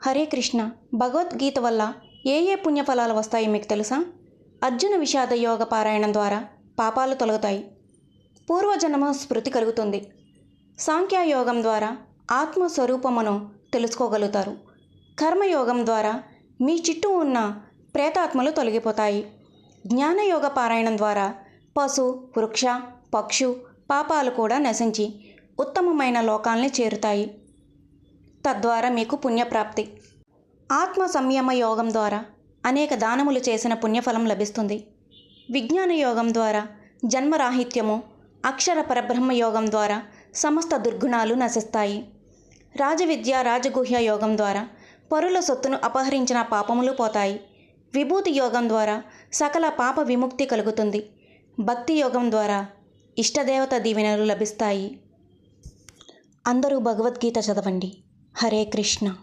హరే కృష్ణ. భగవద్గీత వల్ల ఏ ఏ పుణ్యఫలాలు వస్తాయో మీకు తెలుసా? అర్జున విషాద యోగ పారాయణం ద్వారా పాపాలు తొలగుతాయి. పూర్వజన్మ స్మృతి కలుగుతుంది. సాంఖ్యయోగం ద్వారా ఆత్మస్వరూపమును తెలుసుకోగలుగుతారు. కర్మయోగం ద్వారా మీ చుట్టూ ఉన్న ప్రేతాత్మలు తొలగిపోతాయి. జ్ఞానయోగ పారాయణం ద్వారా పశు, వృక్ష, పక్షు పాపాలు కూడా నశించి ఉత్తమమైన లోకాల్ని చేరుతాయి. తద్వారా మీకు పుణ్యప్రాప్తి. ఆత్మ సంయమ యోగం ద్వారా అనేక దానములు చేసిన పుణ్యఫలం లభిస్తుంది. విజ్ఞాన యోగం ద్వారా జన్మరాహిత్యము, అక్షర పరబ్రహ్మ యోగం ద్వారా సమస్త దుర్గుణాలు నశిస్తాయి. రాజవిద్య, రాజగుహ్య యోగం ద్వారా పరుల సొత్తును అపహరించిన పాపములు పోతాయి. విభూతి యోగం ద్వారా సకల పాప విముక్తి కలుగుతుంది. భక్తి యోగం ద్వారా ఇష్టదేవత దీవెనలు లభిస్తాయి. అందరూ భగవద్గీత చదవండి. హరే కృష్ణ.